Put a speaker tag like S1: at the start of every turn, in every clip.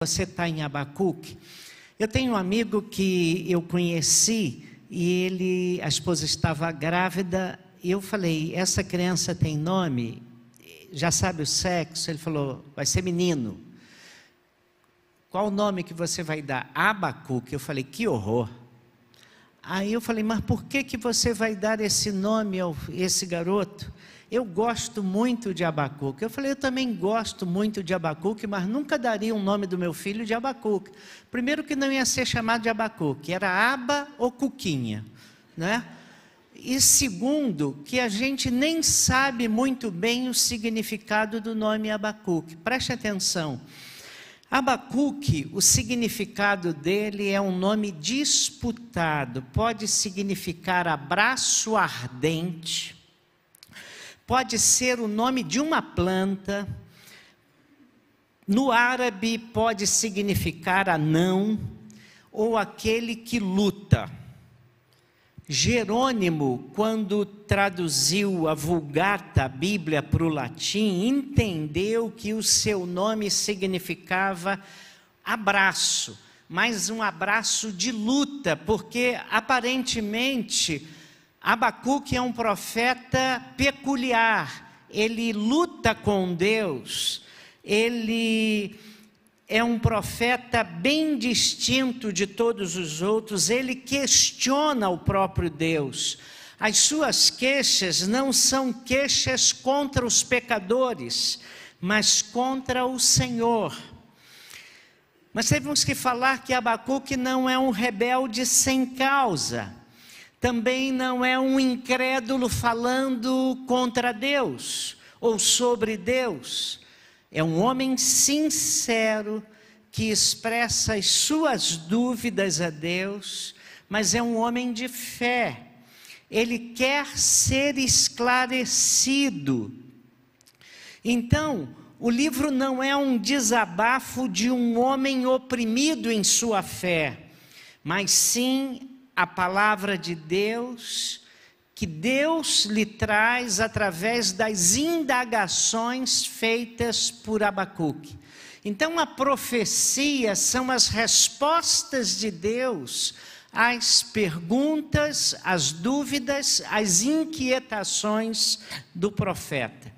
S1: Você está em Abacuque. Eu tenho um amigo que eu conheci e a esposa estava grávida e eu falei, essa criança tem nome? Já sabe o sexo? Ele falou, vai ser menino. Qual o nome que você vai dar? Abacuque. Eu falei, que horror. Aí eu falei, mas por que você vai dar esse nome a esse garoto? Eu gosto muito de Abacuque. Eu falei, eu também gosto muito de Abacuque, mas nunca daria um nome do meu filho de Abacuque. Primeiro que não ia ser chamado de Abacuque, era Aba ou Cuquinha, né? E segundo, que a gente nem sabe muito bem o significado do nome Abacuque. Preste atenção. Abacuque, o significado dele é um nome disputado. Pode significar abraço ardente. Pode ser o nome de uma planta. No árabe pode significar anão ou aquele que luta. Jerônimo, quando traduziu a Vulgata, a Bíblia, para o latim, entendeu que o seu nome significava abraço, mas um abraço de luta, porque aparentemente Abacuque é um profeta peculiar, ele luta com Deus, ele é um profeta bem distinto de todos os outros, ele questiona o próprio Deus. As suas queixas não são queixas contra os pecadores, mas contra o Senhor. Mas temos que falar que Abacuque não é um rebelde sem causa, também não é um incrédulo falando contra Deus ou sobre Deus. É um homem sincero que expressa as suas dúvidas a Deus, mas é um homem de fé. Ele quer ser esclarecido. Então, o livro não é um desabafo de um homem oprimido em sua fé, mas sim a palavra de Deus, que Deus lhe traz através das indagações feitas por Abacuque. Então a profecia são as respostas de Deus às perguntas, às dúvidas, às inquietações do profeta.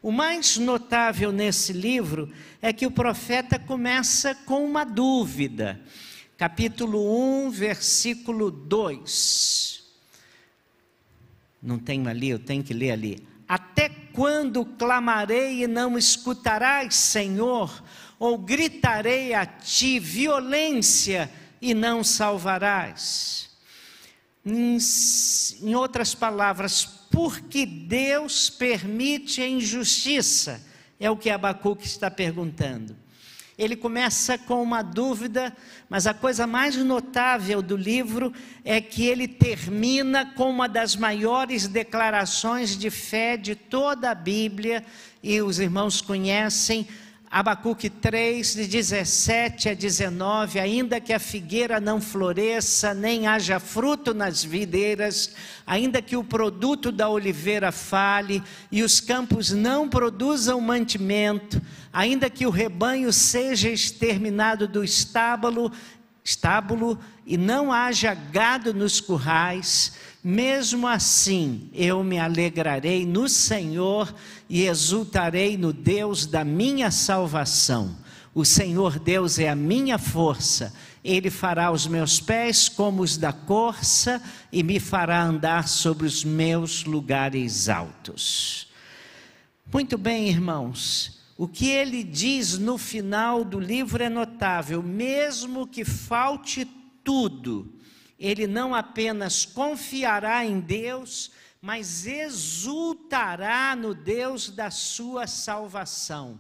S1: O mais notável nesse livro é que o profeta começa com uma dúvida. Capítulo 1, versículo 2. Não tenho ali, eu tenho que ler ali. Até quando clamarei e não escutarás, Senhor? Ou gritarei a ti violência e não salvarás? Em outras palavras, porque Deus permite a injustiça? É o que Abacuque está perguntando. Ele começa com uma dúvida, mas a coisa mais notável do livro é que ele termina com uma das maiores declarações de fé de toda a Bíblia, e os irmãos conhecem, Abacuque 3, de 17 a 19, ainda que a figueira não floresça, nem haja fruto nas videiras, ainda que o produto da oliveira fale, e os campos não produzam mantimento, ainda que o rebanho seja exterminado do estábulo, e não haja gado nos currais, mesmo assim eu me alegrarei no Senhor e exultarei no Deus da minha salvação. O Senhor Deus é a minha força, Ele fará os meus pés como os da corça e me fará andar sobre os meus lugares altos. Muito bem, irmãos. O que ele diz no final do livro é notável. Mesmo que falte tudo, ele não apenas confiará em Deus, mas exultará no Deus da sua salvação.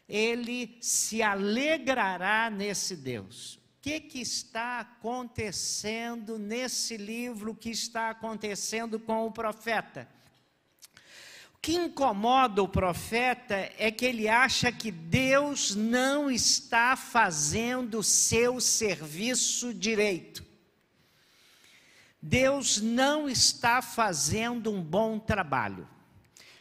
S1: Ele se alegrará nesse Deus. O que está acontecendo nesse livro? O que está acontecendo com o profeta? O que incomoda o profeta é que ele acha que Deus não está fazendo o seu serviço direito. Deus não está fazendo um bom trabalho.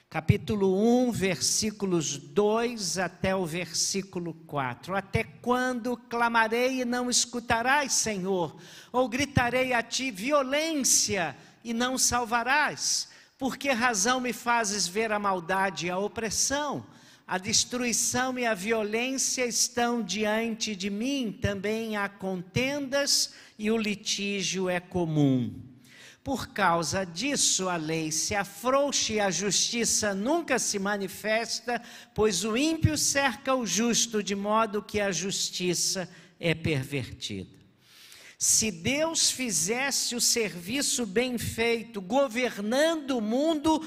S1: capítulo 1, versículos 2 até o versículo 4. Até quando clamarei e não escutarás, Senhor? Ou gritarei a ti violência e não salvarás? Por que razão me fazes ver a maldade e a opressão? A destruição e a violência estão diante de mim, também há contendas e o litígio é comum. Por causa disso, a lei se afrouxa e a justiça nunca se manifesta, pois o ímpio cerca o justo, de modo que a justiça é pervertida. Se Deus fizesse o serviço bem feito, governando o mundo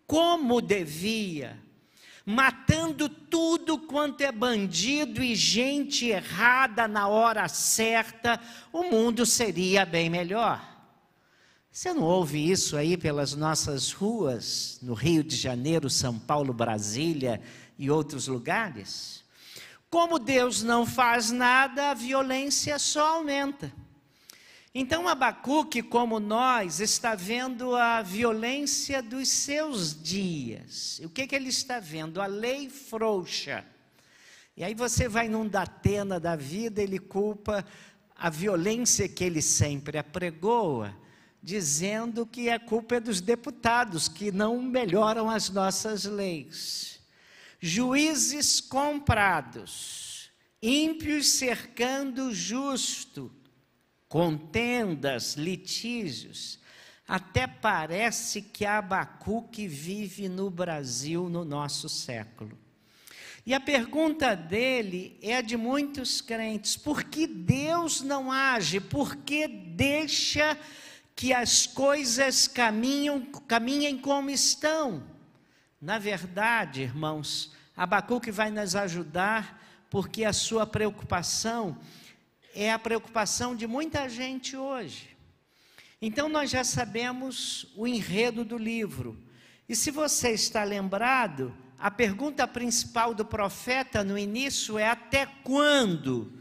S1: como devia, matando tudo quanto é bandido e gente errada na hora certa, o mundo seria bem melhor. Você não ouve isso aí pelas nossas ruas, no Rio de Janeiro, São Paulo, Brasília e outros lugares? Como Deus não faz nada, a violência só aumenta. Então Abacuque, como nós, está vendo a violência dos seus dias. E o que ele está vendo? A lei frouxa. E aí você vai num Datena da vida, ele culpa a violência que ele sempre apregoa, dizendo que a culpa é dos deputados, que não melhoram as nossas leis. Juízes comprados, ímpios cercando o justo, contendas, litígios. Até parece que Abacuque vive no Brasil no nosso século. E a pergunta dele é a de muitos crentes: por que Deus não age? Por que deixa que as coisas caminhem como estão? Na verdade, irmãos, Abacuque vai nos ajudar, porque a sua preocupação é a preocupação de muita gente hoje. Então nós já sabemos o enredo do livro. E se você está lembrado, a pergunta principal do profeta no início é: até quando?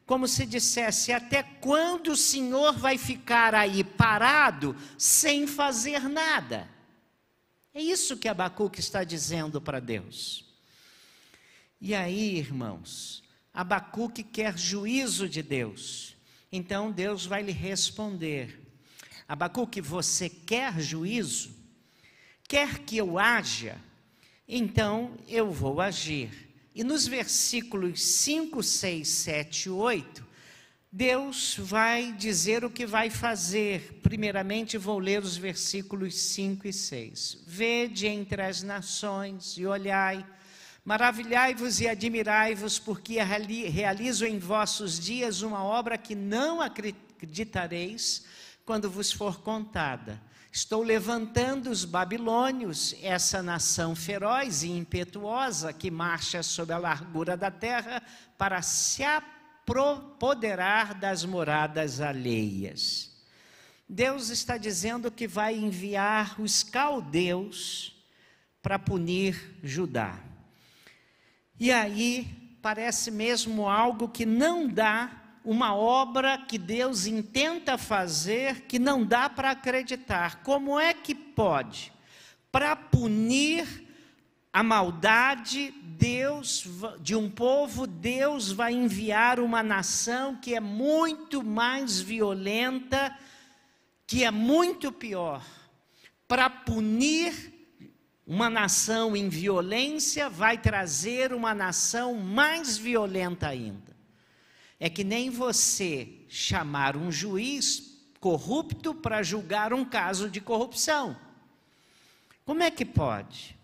S1: Como se dissesse, até quando o Senhor vai ficar aí parado, sem fazer nada? É isso que Abacuque está dizendo para Deus. E aí, irmãos, Abacuque quer juízo de Deus. Então Deus vai lhe responder: Abacuque, você quer juízo? Quer que eu haja? Então eu vou agir. E nos versículos 5, 6, 7 e 8, Deus vai dizer o que vai fazer. Primeiramente vou ler os versículos 5 e 6. Vede entre as nações e olhai, maravilhai-vos e admirai-vos, porque realizo em vossos dias uma obra que não acreditareis quando vos for contada. Estou levantando os babilônios, essa nação feroz e impetuosa que marcha sobre a largura da terra para se apoderar das moradas alheias. Deus está dizendo que vai enviar os caldeus para punir Judá. E aí parece mesmo algo que não dá, uma obra que Deus intenta fazer, que não dá para acreditar. Como é que pode? Para punir a maldade de um povo, Deus vai enviar uma nação que é muito mais violenta, que é muito pior. Para punir uma nação em violência, vai trazer uma nação mais violenta ainda. É que nem você chamar um juiz corrupto para julgar um caso de corrupção. Como é que pode?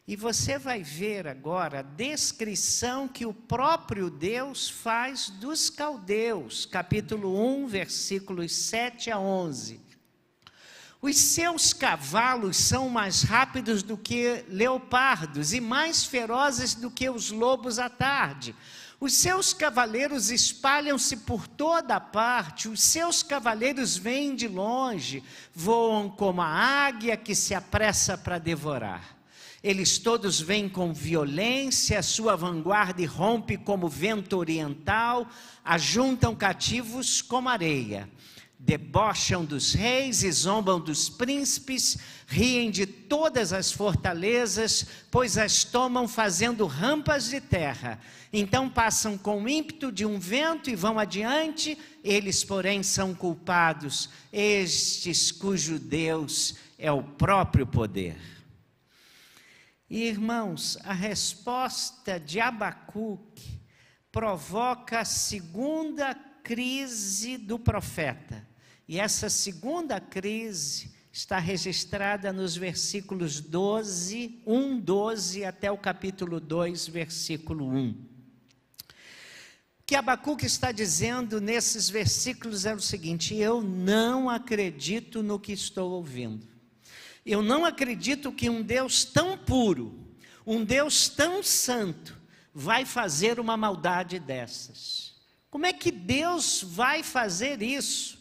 S1: E você vai ver agora a descrição que o próprio Deus faz dos caldeus, capítulo 1, versículos 7 a 11. Os seus cavalos são mais rápidos do que leopardos e mais ferozes do que os lobos à tarde. Os seus cavaleiros espalham-se por toda a parte, os seus cavaleiros vêm de longe, voam como a águia que se apressa para devorar. Eles todos vêm com violência, a sua vanguarda rompe como vento oriental, ajuntam cativos como areia. debocham dos reis e zombam dos príncipes, riem de todas as fortalezas, pois as tomam fazendo rampas de terra. Então passam com ímpeto de um vento e vão adiante, eles, porém, são culpados, estes cujo Deus é o próprio poder. E, irmãos, a resposta de Abacuque provoca a segunda crise do profeta. E essa segunda crise está registrada nos versículos 12 até o capítulo 2, versículo 1. O que Abacuque está dizendo nesses versículos é o seguinte: eu não acredito no que estou ouvindo. Eu não acredito que um Deus tão puro, um Deus tão santo, vai fazer uma maldade dessas. Como é que Deus vai fazer isso?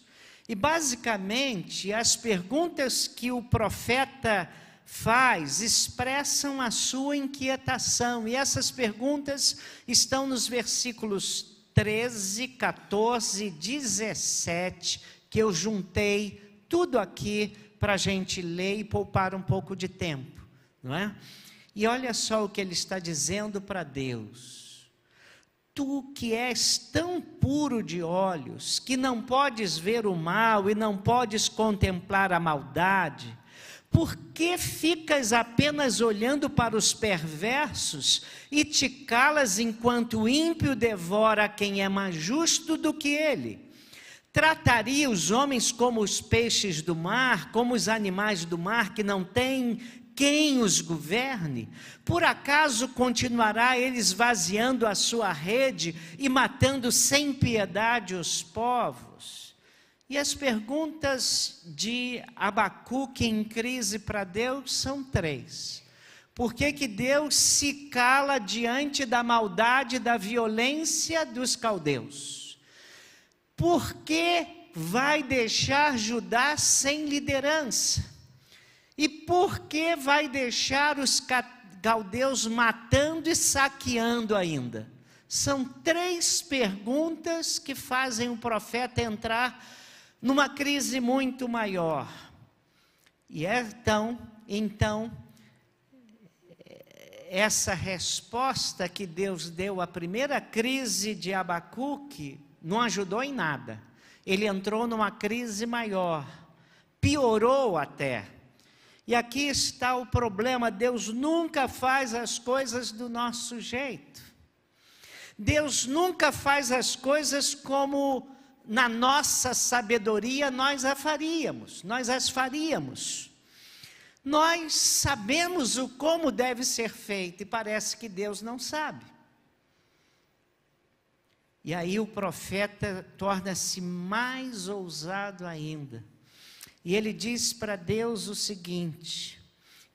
S1: E basicamente as perguntas que o profeta faz expressam a sua inquietação. E essas perguntas estão nos versículos 13, 14 e 17, que eu juntei tudo aqui para a gente ler e poupar um pouco de tempo, não é? E olha só o que ele está dizendo para Deus: tu que és tão puro de olhos, que não podes ver o mal e não podes contemplar a maldade, por que ficas apenas olhando para os perversos e te calas enquanto o ímpio devora quem é mais justo do que ele? Trataria os homens como os peixes do mar, como os animais do mar que não têm quem os governe? Por acaso continuará ele esvaziando a sua rede e matando sem piedade os povos? E as perguntas de Abacuque em crise para Deus são três. Por que que Deus se cala diante da maldade e da violência dos caldeus? Por que vai deixar Judá sem liderança? E por que vai deixar os caldeus matando e saqueando ainda? São três perguntas que fazem o profeta entrar numa crise muito maior. E então, essa resposta que Deus deu à primeira crise de Abacuque não ajudou em nada. Ele entrou numa crise maior, piorou até. E aqui está o problema: Deus nunca faz as coisas do nosso jeito. Deus nunca faz as coisas como na nossa sabedoria nós as faríamos. Nós sabemos o como deve ser feito e parece que Deus não sabe. E aí o profeta torna-se mais ousado ainda. E ele diz para Deus o seguinte: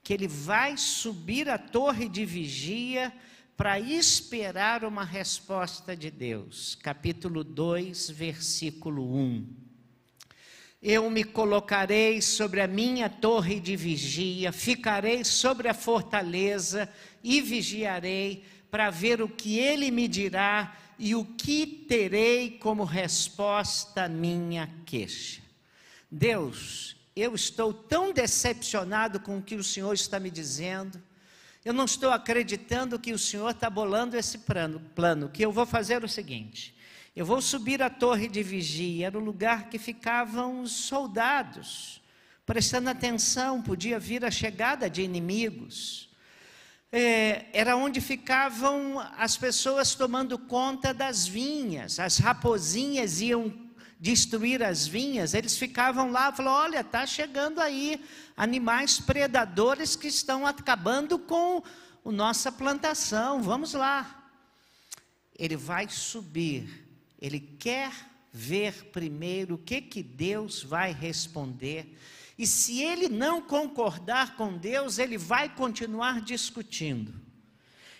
S1: que ele vai subir a torre de vigia para esperar uma resposta de Deus. Capítulo 2, versículo 1. Eu me colocarei sobre a minha torre de vigia, ficarei sobre a fortaleza e vigiarei para ver o que ele me dirá e o que terei como resposta à minha queixa. Deus, eu estou tão decepcionado com o que o Senhor está me dizendo, eu não estou acreditando que o Senhor está bolando esse plano, que eu vou fazer o seguinte: eu vou subir a torre de vigia, era o lugar que ficavam os soldados, prestando atenção, podia vir a chegada de inimigos, era onde ficavam as pessoas tomando conta das vinhas, as raposinhas iam destruir as vinhas, eles ficavam lá, falaram: olha, está chegando aí animais predadores que estão acabando com a nossa plantação, vamos lá. Ele vai subir, ele quer ver primeiro o que Deus vai responder, e se ele não concordar com Deus, ele vai continuar discutindo.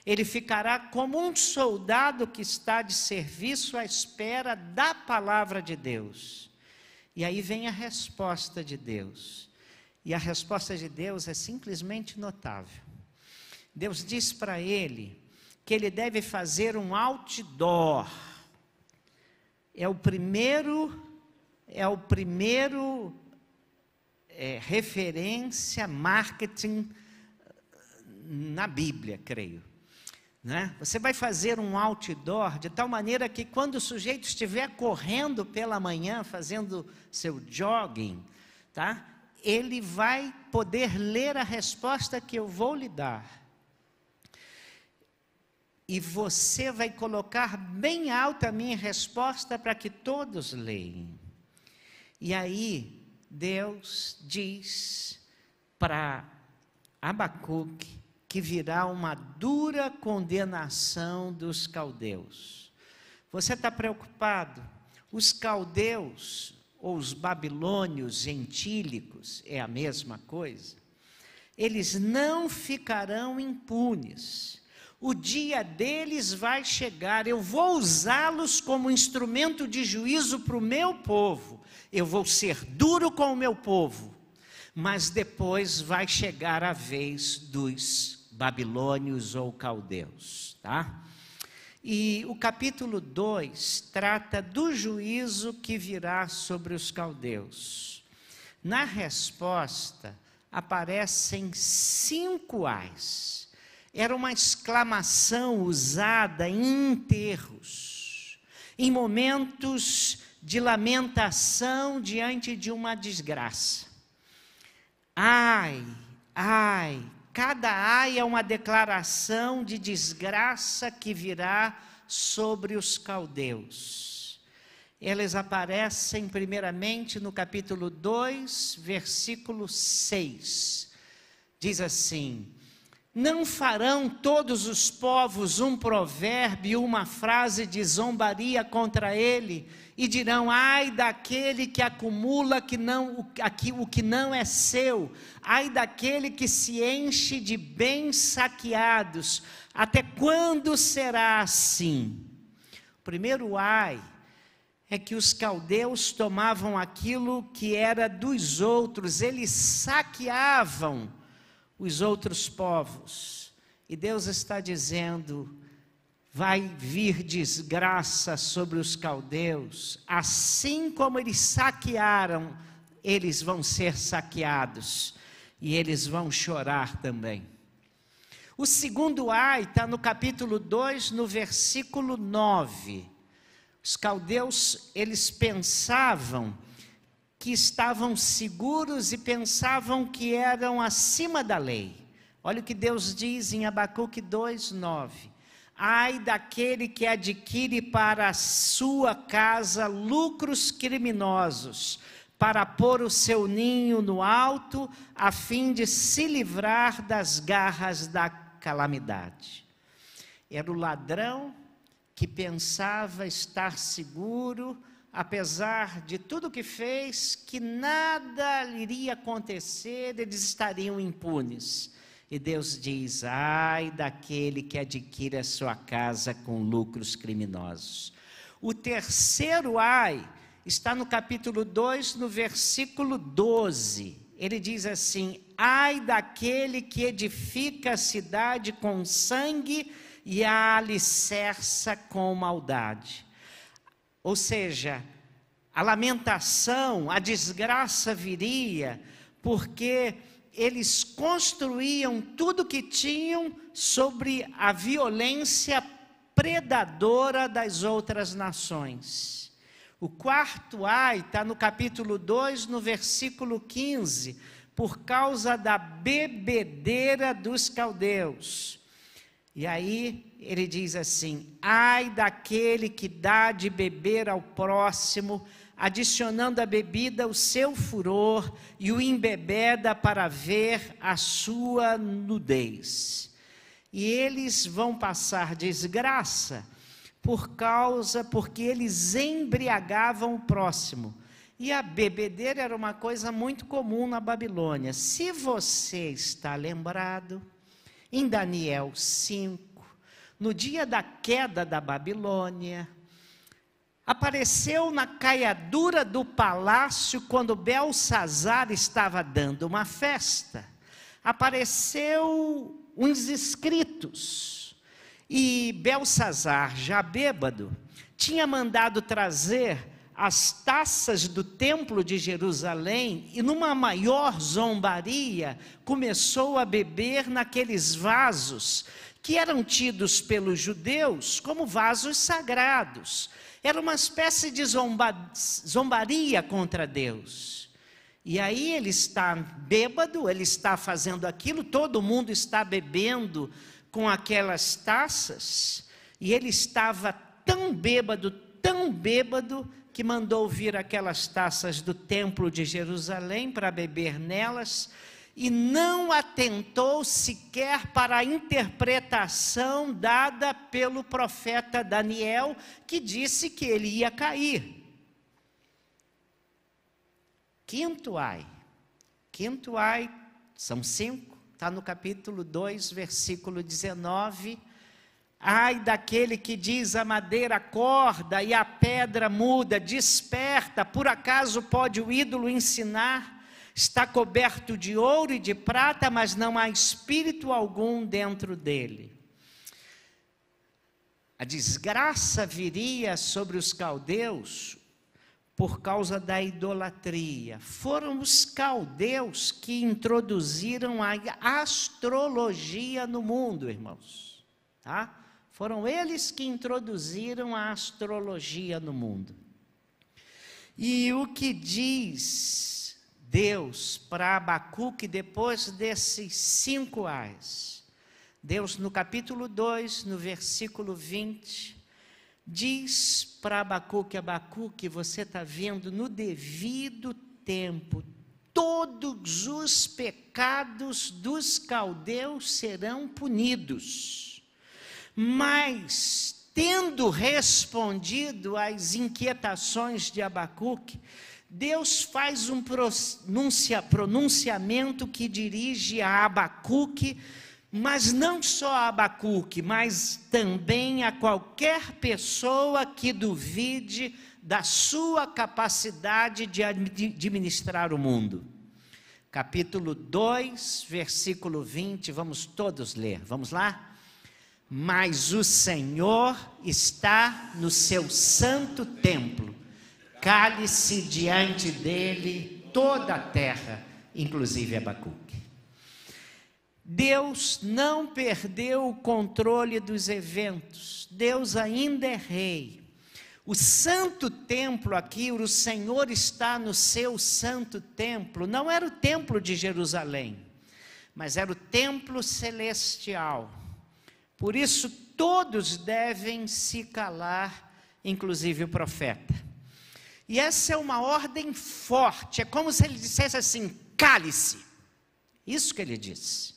S1: Ele ficará como um soldado que está de serviço à espera da palavra de Deus. E aí vem a resposta de Deus. E a resposta de Deus é simplesmente notável. Deus diz para ele que ele deve fazer um outdoor. É o primeiro é o primeiro referência, marketing na Bíblia, creio. Né? Você vai fazer um outdoor de tal maneira que quando o sujeito estiver correndo pela manhã, fazendo seu jogging, tá? Ele vai poder ler a resposta que eu vou lhe dar. E você vai colocar bem alta a minha resposta para que todos leiam. E aí, Deus diz para Abacuque que virá uma dura condenação dos caldeus. Você está preocupado? Os caldeus, ou os babilônios gentílicos, é a mesma coisa. Eles não ficarão impunes. O dia deles vai chegar. Eu vou usá-los como instrumento de juízo para o meu povo. Eu vou ser duro com o meu povo. Mas depois vai chegar a vez dos babilônios ou caldeus, tá? E o capítulo 2 trata do juízo que virá sobre os caldeus. Na resposta, aparecem 5 ais. Era uma exclamação usada em enterros, em momentos de lamentação diante de uma desgraça. Ai, ai, cada ai é uma declaração de desgraça que virá sobre os caldeus. Eles aparecem primeiramente no capítulo 2, versículo 6. Diz assim: não farão todos os povos um provérbio, uma frase de zombaria contra ele, e dirão: ai daquele que acumula o que não é seu, ai daquele que se enche de bens saqueados, até quando será assim? O primeiro ai é que os caldeus tomavam aquilo que era dos outros, eles saqueavam os outros povos, e Deus está dizendo: vai vir desgraça sobre os caldeus, assim como eles saquearam, eles vão ser saqueados, e eles vão chorar também. O segundo ai está no capítulo 2, no versículo 9. Os caldeus, eles pensavam que estavam seguros e pensavam que eram acima da lei. Olha o que Deus diz em Abacuque 2:9. Ai daquele que adquire para a sua casa lucros criminosos, para pôr o seu ninho no alto, a fim de se livrar das garras da calamidade. Era o ladrão que pensava estar seguro, apesar de tudo que fez, que nada iria acontecer, eles estariam impunes. E Deus diz: ai daquele que adquire a sua casa com lucros criminosos. O terceiro ai está no capítulo 2, no versículo 12. Ele diz assim: ai daquele que edifica a cidade com sangue e a alicerça com maldade. Ou seja, a lamentação, a desgraça viria, porque eles construíam tudo que tinham sobre a violência predadora das outras nações. O quarto ai está no capítulo 2, no versículo 15, por causa da bebedeira dos caldeus. E aí ele diz assim: ai daquele que dá de beber ao próximo, adicionando à bebida o seu furor e o embebeda para ver a sua nudez. E eles vão passar desgraça porque eles embriagavam o próximo. E a bebedeira era uma coisa muito comum na Babilônia. Se você está lembrado, em Daniel 5, no dia da queda da Babilônia, apareceu na caiadura do palácio, quando Belsazar estava dando uma festa, apareceu uns escritos, e Belsazar, já bêbado, tinha mandado trazer as taças do templo de Jerusalém e, numa maior zombaria, começou a beber naqueles vasos que eram tidos pelos judeus como vasos sagrados. Era uma espécie de zombaria contra Deus. E aí ele está bêbado, ele está fazendo aquilo, todo mundo está bebendo com aquelas taças, e ele estava tão bêbado, que mandou vir aquelas taças do templo de Jerusalém para beber nelas, e não atentou sequer para a interpretação dada pelo profeta Daniel, que disse que ele ia cair. Quinto ai, são 5, está no capítulo 2, versículo 19, ai daquele que diz a madeira acorda e a pedra muda, desperta, por acaso pode o ídolo ensinar? Está coberto de ouro e de prata, mas não há espírito algum dentro dele. A desgraça viria sobre os caldeus por causa da idolatria. Foram os caldeus que introduziram a astrologia no mundo, irmãos. Tá? Foram eles que introduziram a astrologia no mundo. E o que diz Deus para Abacuque depois desses 5 ais? Deus, no capítulo 2, no versículo 20, diz para Abacuque: Abacuque, você está vendo, no devido tempo, todos os pecados dos caldeus serão punidos. Mas, tendo respondido às inquietações de Abacuque, Deus faz um pronunciamento que dirige a Abacuque, mas não só a Abacuque, mas também a qualquer pessoa que duvide da sua capacidade de administrar o mundo. Capítulo 2, versículo 20, vamos todos ler, vamos lá? Mas o Senhor está no seu santo templo, cale-se diante dele toda a terra, inclusive Abacuque. Deus não perdeu o controle dos eventos, Deus ainda é rei. O santo templo aqui, o Senhor está no seu santo templo, não era o templo de Jerusalém, mas era o templo celestial. Por isso todos devem se calar, inclusive o profeta. E essa é uma ordem forte, é como se ele dissesse assim: cale-se. Isso que ele disse.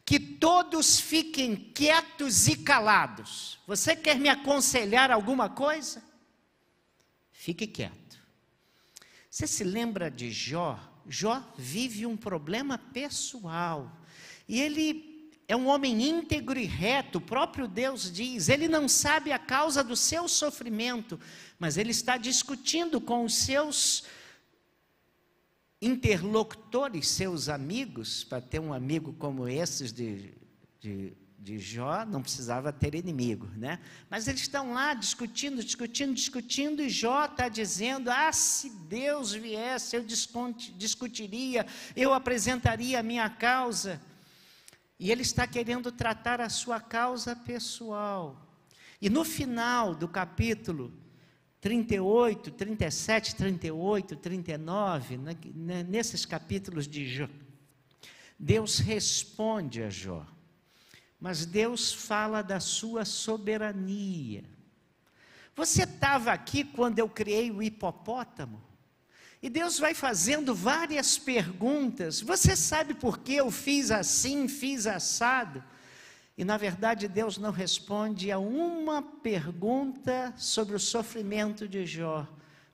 S1: Que todos fiquem quietos e calados. Você quer me aconselhar alguma coisa? Fique quieto. Você se lembra de Jó? Jó vive um problema pessoal. E ele é um homem íntegro e reto, o próprio Deus diz. Ele não sabe a causa do seu sofrimento, mas ele está discutindo com os seus interlocutores, seus amigos. Para ter um amigo como esses de Jó, não precisava ter inimigo, né? Mas eles estão lá discutindo, e Jó está dizendo: se Deus viesse, eu discutiria, eu apresentaria a minha causa. E ele está querendo tratar a sua causa pessoal. E no final do capítulo 38, 37, 38, 39, nesses capítulos de Jó, Deus responde a Jó. Mas Deus fala da sua soberania. Você estava aqui quando eu criei o hipopótamo? E Deus vai fazendo várias perguntas. Você sabe por que eu fiz assim, fiz assado? E na verdade Deus não responde a uma pergunta sobre o sofrimento de Jó,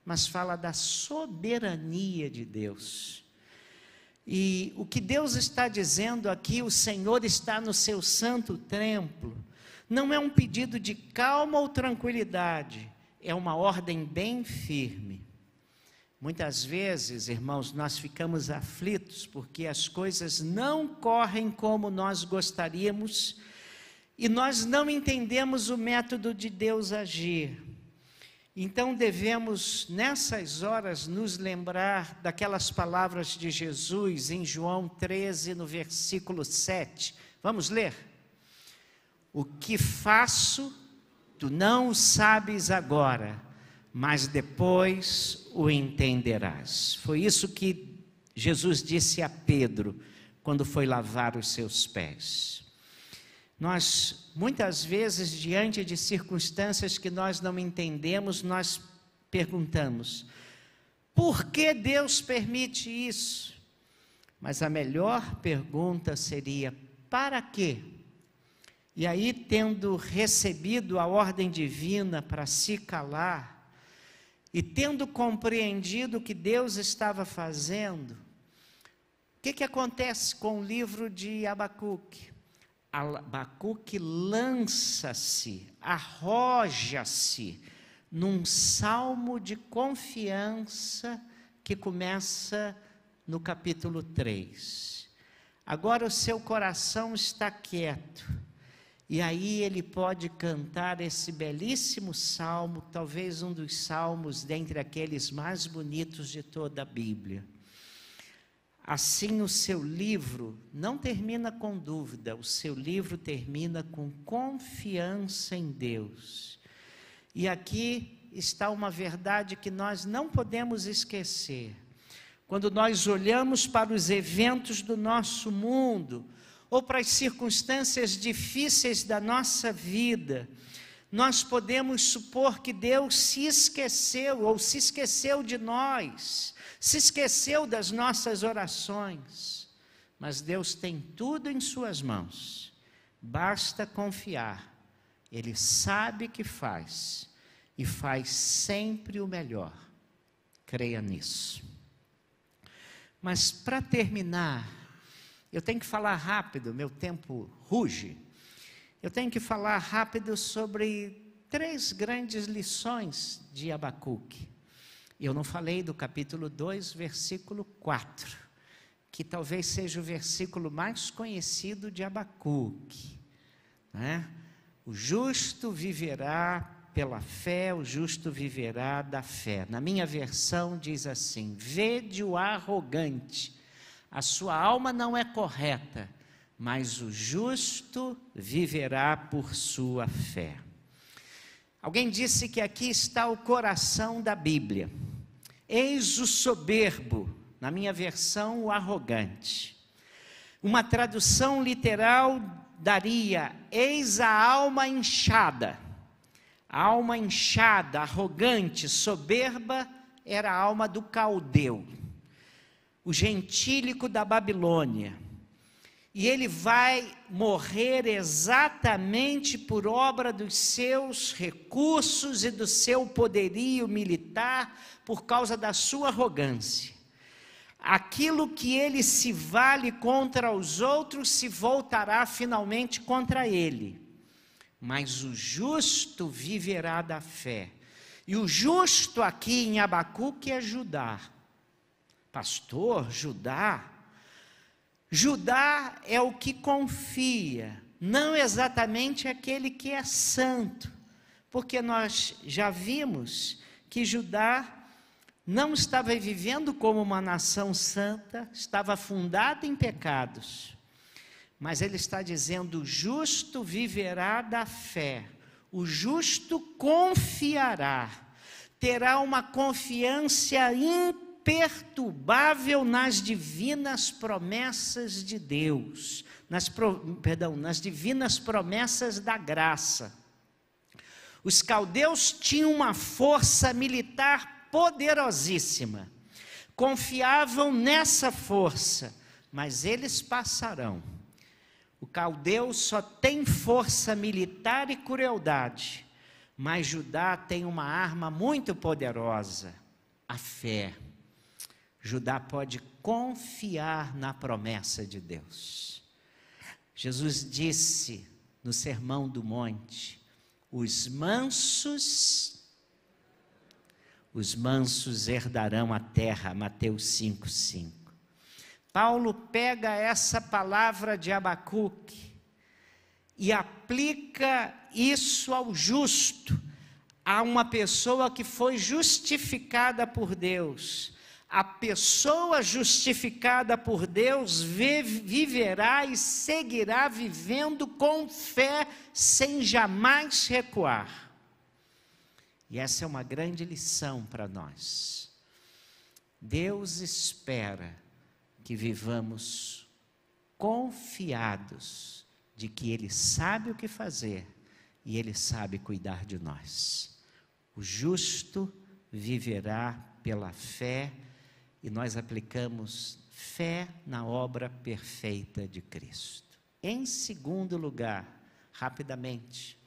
S1: mas fala da soberania de Deus. E o que Deus está dizendo aqui: o Senhor está no seu santo templo, não é um pedido de calma ou tranquilidade, é uma ordem bem firme. Muitas vezes, irmãos, nós ficamos aflitos porque as coisas não correm como nós gostaríamos e nós não entendemos o método de Deus agir. Então devemos, nessas horas, nos lembrar daquelas palavras de Jesus em João 13, no versículo 7. Vamos ler? O que faço, tu não o sabes agora, mas depois o entenderás. Foi isso que Jesus disse a Pedro, quando foi lavar os seus pés. Nós, muitas vezes, diante de circunstâncias que nós não entendemos, nós perguntamos, por que Deus permite isso? Mas a melhor pergunta seria, para quê? E aí, tendo recebido a ordem divina para se calar, e tendo compreendido o que Deus estava fazendo, o que acontece com o livro de Abacuque? Abacuque lança-se, arroja-se num salmo de confiança que começa no capítulo 3. Agora o seu coração está quieto, e aí ele pode cantar esse belíssimo salmo, talvez um dos salmos dentre aqueles mais bonitos de toda a Bíblia. Assim, o seu livro não termina com dúvida, o seu livro termina com confiança em Deus. E aqui está uma verdade que nós não podemos esquecer. Quando nós olhamos para os eventos do nosso mundo, ou para as circunstâncias difíceis da nossa vida, nós podemos supor que Deus se esqueceu, ou se esqueceu de nós, se esqueceu das nossas orações, mas Deus tem tudo em suas mãos, basta confiar, Ele sabe que faz, e faz sempre o melhor, creia nisso. Mas para terminar, eu tenho que falar rápido, meu tempo ruge, eu tenho que falar rápido sobre 3 grandes lições de Abacuque. Eu não falei do capítulo 2, versículo 4, que talvez seja o versículo mais conhecido de Abacuque, né? O justo viverá pela fé, o justo viverá da fé. Na minha versão diz assim, vede o arrogante, a sua alma não é correta, mas o justo viverá por sua fé. Alguém disse que aqui está o coração da Bíblia. Eis o soberbo, na minha versão, o arrogante. Uma tradução literal daria, eis a alma inchada. A alma inchada, arrogante, soberba, era a alma do caldeu, o gentílico da Babilônia. E ele vai morrer exatamente por obra dos seus recursos e do seu poderio militar, por causa da sua arrogância. Aquilo que ele se vale contra os outros, se voltará finalmente contra ele. Mas o justo viverá da fé. E o justo aqui em Abacuque é Judá. Pastor, Judá? Judá é o que confia, não exatamente aquele que é santo, porque nós já vimos que Judá não estava vivendo como uma nação santa, estava fundada em pecados, mas ele está dizendo, o justo viverá da fé, o justo confiará, terá uma confiança imperturbável nas divinas promessas de Deus, nas divinas promessas da graça. Os caldeus tinham uma força militar poderosíssima, confiavam nessa força, mas eles passarão. O caldeu só tem força militar e crueldade, mas Judá tem uma arma muito poderosa, a fé. Judá pode confiar na promessa de Deus. Jesus disse no Sermão do Monte, os mansos herdarão a terra, Mateus 5:5. Paulo pega essa palavra de Abacuque e aplica isso ao justo. há uma pessoa que foi justificada por Deus. A pessoa justificada por Deus viverá e seguirá vivendo com fé, sem jamais recuar. E essa é uma grande lição para nós. Deus espera que vivamos confiados de que Ele sabe o que fazer e Ele sabe cuidar de nós. O justo viverá pela fé, e nós aplicamos fé na obra perfeita de Cristo. Em segundo lugar, rapidamente,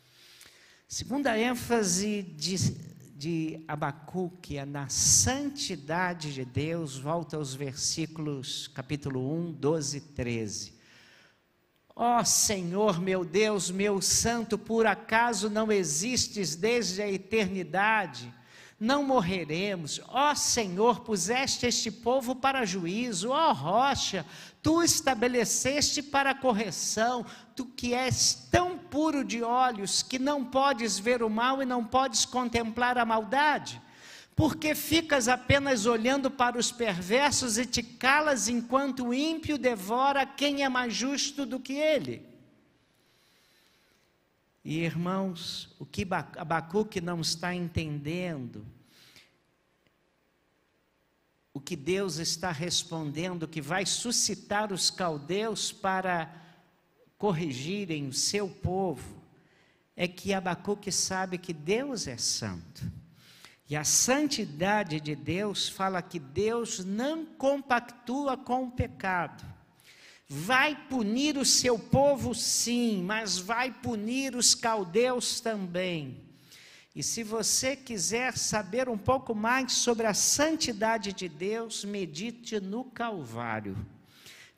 S1: segunda ênfase de Abacuque é na santidade de Deus. Volta aos versículos, capítulo 1, 12 e 13. Ó Senhor, meu Deus, meu santo, por acaso não existes desde a eternidade? Não morreremos. Ó Senhor, puseste este povo para juízo. Ó rocha, tu estabeleceste para correção. Tu que és tão puro de olhos que não podes ver o mal e não podes contemplar a maldade. Porque ficas apenas olhando para os perversos e te calas enquanto o ímpio devora quem é mais justo do que ele. E irmãos, o que Abacuque não está entendendo, o que Deus está respondendo, que vai suscitar os caldeus para corrigirem o seu povo, é que Abacuque sabe que Deus é santo. E a santidade de Deus fala que Deus não compactua com o pecado. Vai punir o seu povo, sim, mas vai punir os caldeus também. E se você quiser saber um pouco mais sobre a santidade de Deus, medite no Calvário,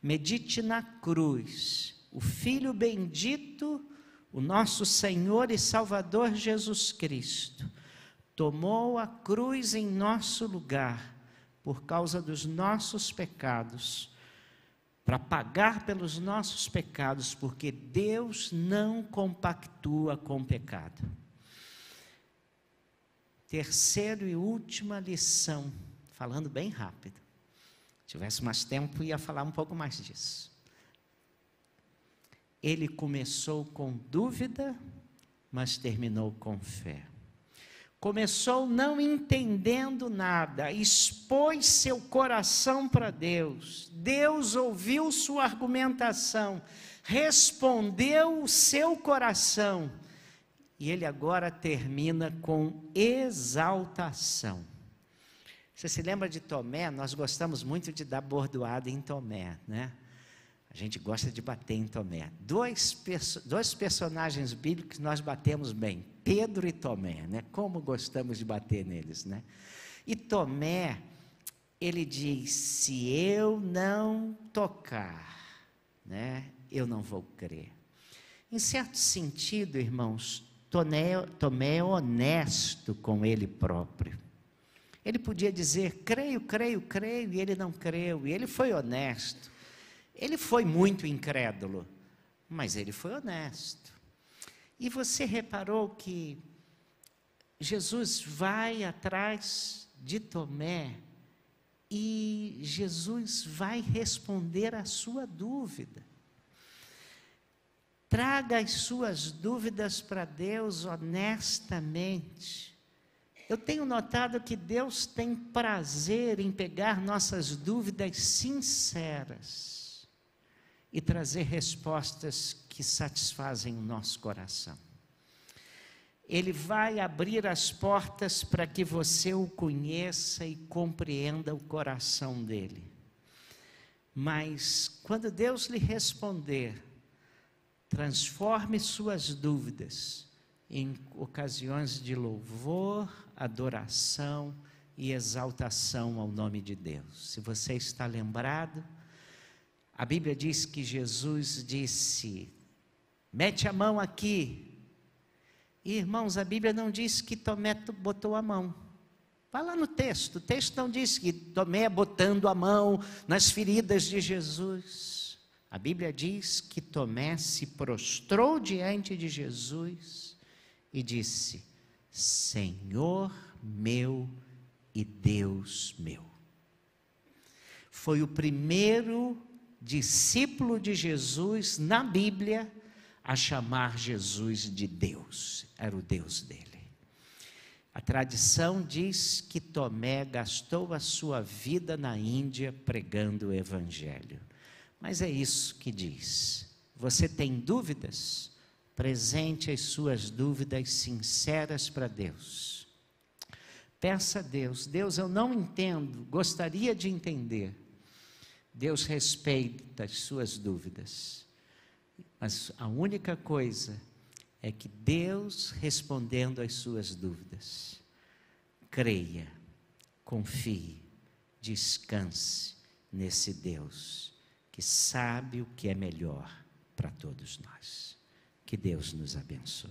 S1: medite na cruz. O Filho bendito, o nosso Senhor e Salvador Jesus Cristo, tomou a cruz em nosso lugar, por causa dos nossos pecados, para pagar pelos nossos pecados, porque Deus não compactua com o pecado. Terceira e última lição, falando bem rápido. Se tivesse mais tempo, ia falar um pouco mais disso. Ele começou com dúvida, mas terminou com fé. Começou não entendendo nada, expôs seu coração para Deus. Deus ouviu sua argumentação, respondeu o seu coração. E ele agora termina com exaltação. Você se lembra de Tomé? Nós gostamos muito de dar bordoada em Tomé, né? A gente gosta de bater em Tomé. Dois personagens bíblicos nós batemos bem, Pedro e Tomé, né? Como gostamos de bater neles, né? E Tomé, ele diz: se eu não tocar, né, eu não vou crer. Em certo sentido, irmãos, Tomé é honesto com ele próprio. Ele podia dizer: creio, creio, creio, e ele não creu, e ele foi honesto. Ele foi muito incrédulo, mas ele foi honesto. E você reparou que Jesus vai atrás de Tomé e Jesus vai responder a sua dúvida. Traga as suas dúvidas para Deus honestamente. Eu tenho notado que Deus tem prazer em pegar nossas dúvidas sinceras e trazer respostas que satisfazem o nosso coração. Ele vai abrir as portas para que você o conheça e compreenda o coração dele. Mas quando Deus lhe responder, transforme suas dúvidas em ocasiões de louvor, adoração e exaltação ao nome de Deus. Se você está lembrado, a Bíblia diz que Jesus disse: mete a mão aqui. E, irmãos, a Bíblia não diz que Tomé botou a mão. Vai lá no texto, o texto não diz que Tomé botando a mão nas feridas de Jesus. A Bíblia diz que Tomé se prostrou diante de Jesus e disse: Senhor meu e Deus meu. Foi o primeiro discípulo de Jesus na Bíblia a chamar Jesus de Deus. Era o Deus dele. A tradição diz que Tomé gastou a sua vida na Índia pregando o Evangelho. Mas é isso que diz. Você tem dúvidas? Presente as suas dúvidas sinceras para Deus. Peça a Deus: Deus, eu não entendo, gostaria de entender. Deus respeita as suas dúvidas. Mas a única coisa é que Deus, respondendo às suas dúvidas, creia, confie, descanse nesse Deus que sabe o que é melhor para todos nós. Que Deus nos abençoe.